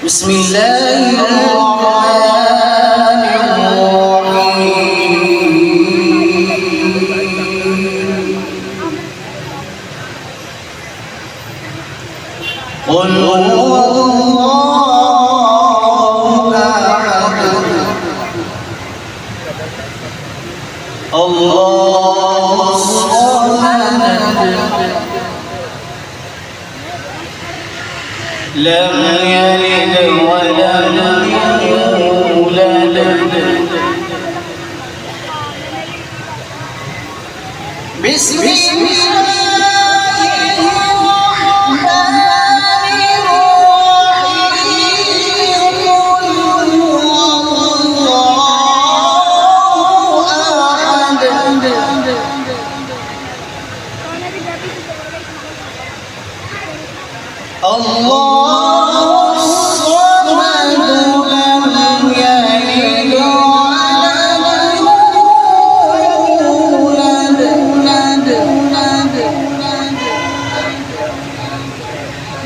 بسم الله الرحمن الرحيم قل هو الله أحد الله الصمد لم يلد ولم يولد بسم الله الرحمن الرحيم قل هو الله أحد الله الصمد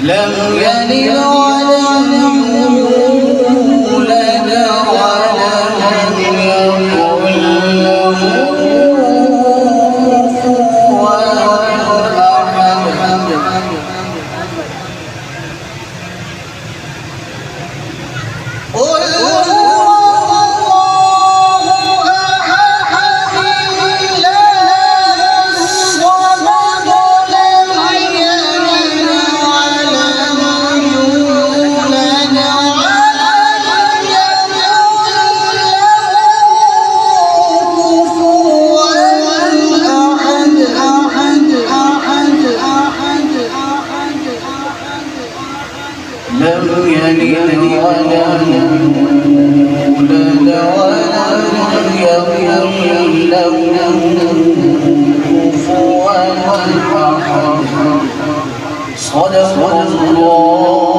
لم يلد ولم يولد لم يلد ولم يولد ولم يكن له كفوا أحد قل هو الله أحد الله الصمد لم يلد ولم يولد ولم يكن له كفوا أحد صدق الله